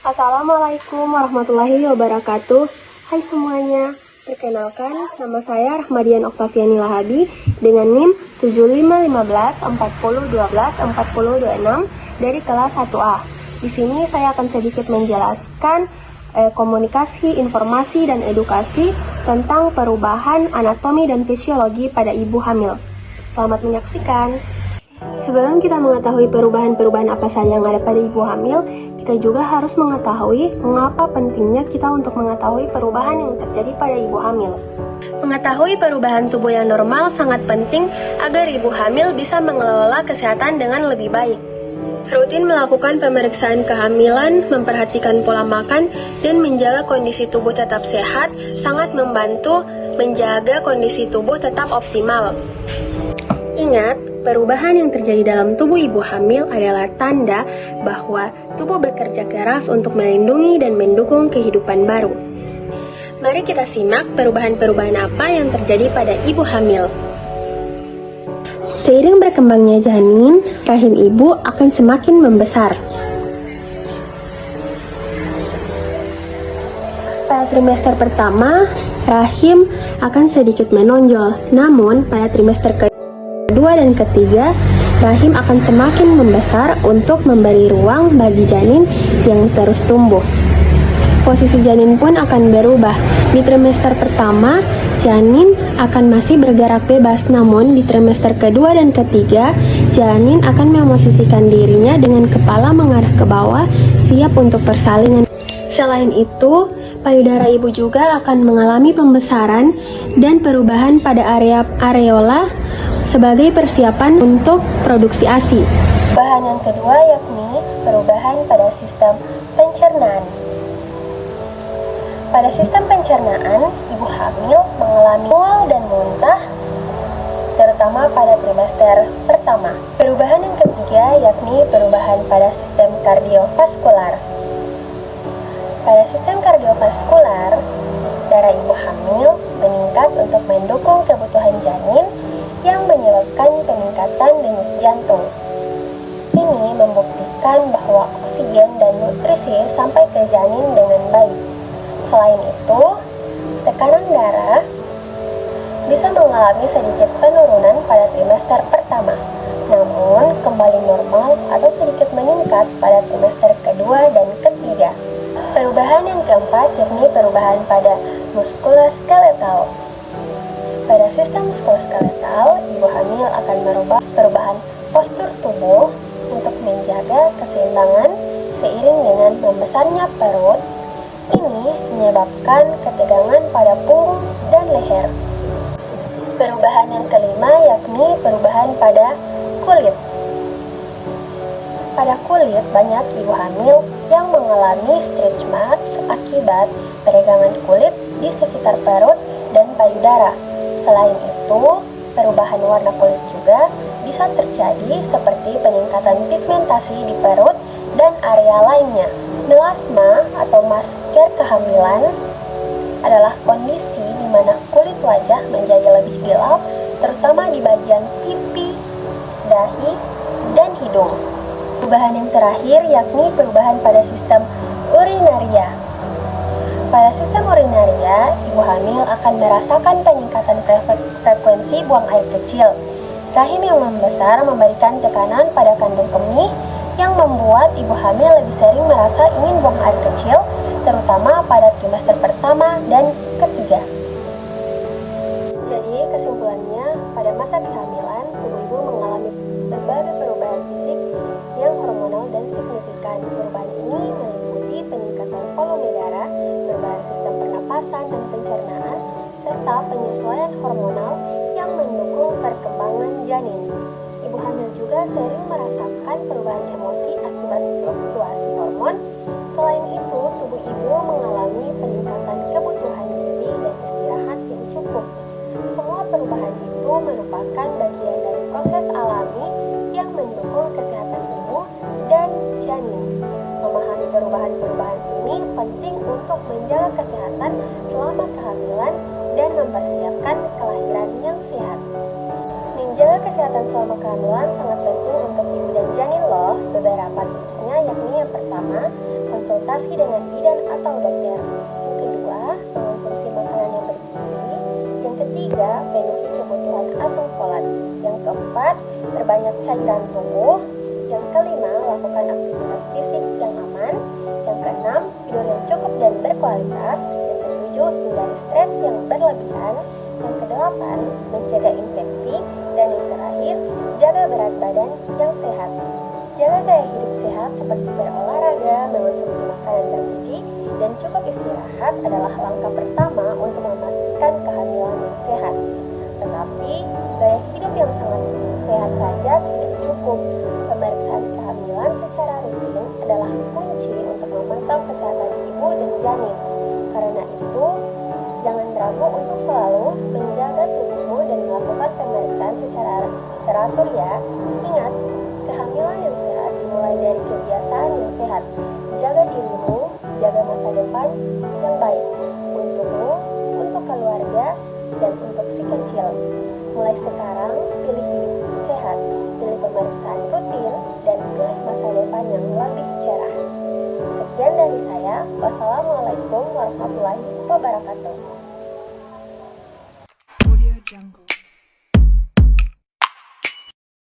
Assalamualaikum warahmatullahi wabarakatuh. Hai semuanya, perkenalkan nama saya Rahmadian Oktaviani Lahabi dengan NIM 751540124026 dari kelas 1A. Di sini saya akan sedikit menjelaskan komunikasi, informasi, dan edukasi tentang perubahan anatomi dan fisiologi pada ibu hamil. Selamat menyaksikan. Sebelum kita mengetahui perubahan-perubahan apa saja yang ada pada ibu hamil, kita juga harus mengetahui mengapa pentingnya kita untuk mengetahui perubahan yang terjadi pada ibu hamil. Mengetahui perubahan tubuh yang normal sangat penting agar ibu hamil bisa mengelola kesehatan dengan lebih baik. Rutin melakukan pemeriksaan kehamilan, memperhatikan pola makan, dan menjaga kondisi tubuh tetap sehat sangat membantu menjaga kondisi tubuh tetap optimal. Ingat, perubahan yang terjadi dalam tubuh ibu hamil adalah tanda bahwa tubuh bekerja keras untuk melindungi dan mendukung kehidupan baru. Mari kita simak perubahan-perubahan apa yang terjadi pada ibu hamil. Seiring berkembangnya janin, rahim ibu akan semakin membesar. Pada trimester pertama, rahim akan sedikit menonjol, namun pada trimester kedua dan ketiga, rahim akan semakin membesar untuk memberi ruang bagi janin yang terus tumbuh. Posisi janin pun akan berubah. Di trimester pertama, janin akan masih bergerak bebas, namun di trimester kedua dan ketiga, janin akan memosisikan dirinya dengan kepala mengarah ke bawah, siap untuk persalinan. Selain itu, payudara ibu juga akan mengalami pembesaran dan perubahan pada area areola sebagai persiapan untuk produksi ASI. Perubahan yang kedua yakni perubahan pada sistem pencernaan. Pada sistem pencernaan, ibu hamil mengalami mual dan muntah, terutama pada trimester pertama. Perubahan yang ketiga yakni perubahan pada sistem kardiovaskular. Pada sistem kardiovaskular, darah ibu hamil meningkat untuk mendukung kebutuhan janin yang menyebabkan peningkatan denyut jantung. Ini membuktikan bahwa oksigen dan nutrisi sampai ke janin dengan baik. Selain itu, tekanan darah bisa mengalami sedikit penurunan pada trimester pertama, namun kembali normal atau sedikit meningkat pada trimester kedua dan ketiga. Perubahan yang keempat yakni perubahan pada muskuloskeletal. Pada sistem muskuloskeletal, ibu hamil akan merubah perubahan postur tubuh untuk menjaga keseimbangan seiring dengan membesarnya perut. Ini menyebabkan ketegangan pada punggung dan leher. Perubahan yang kelima yakni perubahan pada kulit. Pada kulit, banyak ibu hamil yang mengalami stretch marks akibat peregangan kulit di sekitar perut dan payudara. Selain itu, perubahan warna kulit juga bisa terjadi seperti peningkatan pigmentasi di perut dan area lainnya. Melasma atau masker kehamilan adalah kondisi di mana kulit wajah menjadi lebih gelap, terutama di bagian pipi, dahi, dan hidung. Perubahan yang terakhir yakni perubahan pada sistem urinaria. Pada sistem urinaria, ibu hamil akan merasakan peningkatan frekuensi buang air kecil. Rahim yang membesar memberikan tekanan pada kandung kemih yang membuat ibu hamil lebih sering merasa ingin buang air kecil, terutama pada trimester pertama dan ketiga. Jadi kesimpulannya, pada masa kehamilan, tubuh ibu mengalami berbagai perubahan fisik yang hormonal dan signifikan. Perubahan ini meliputi peningkatan volume darah, perubahan sistem pernapasan dan pencernaan, serta penyesuaian hormonal yang mendukung perkembangan janin. Ibu hamil juga sering merasakan perubahan emosi akibat fluktuasi hormon. Selain itu, tubuh ibu mengalami peningkatan kebutuhan gizi dan istirahat yang cukup. Semua perubahan itu merupakan bagian dari proses alami yang mendukung kesehatan ibu dan janin. Memahami perubahan-perubahan ini penting untuk menjaga kesehatan selama kehamilan dan mempersiapkan kelahiran yang sehat. Menjaga kesehatan selama kehamilan sangat penting untuk ibu dan janin loh. Beberapa tipsnya yakni yang pertama, konsultasi konsultasi dengan bidan atau dokter. Yang kedua, mengonsumsi makanan yang bergizi. Yang ketiga, penuhi kebutuhan asam folat. Yang keempat, perbanyak cairan tubuh. Yang kelima, lakukan aktivitas fisik yang aman. Yang keenam, tidur yang cukup dan berkualitas. Yang ketujuh, hindari stres yang berlebihan. Yang kedelapan, mencegah infeksi. Dan yang terakhir, jaga berat badan yang sehat. Jaga gaya hidup sehat seperti berolahraga, mengonsumsi makanan bergizi, dan cukup istirahat adalah langkah pertama untuk memastikan kehamilan yang sehat. Tetapi, gaya hidup yang sangat sehat saja tidak cukup. Pemeriksaan kehamilan secara rutin adalah kunci untuk memantau kesehatan ibu dan janin. Karena itu, jangan ragu untuk selalu menjaga tubuhmu dan melakukan pemeriksaan secara teratur ya. Ingat, kehamilan yang sehat dimulai dari kebiasaan yang sehat. Jaga dirimu, jaga masa depan yang baik untukmu, untuk keluarga, dan untuk si kecil. Mulai sekarang, pilih hidup sehat, pilih pemeriksaan rutin, dan pilih masa depan yang lebih cerah. Sekian dari saya. Wassalamualaikum warahmatullahi wabarakatuh.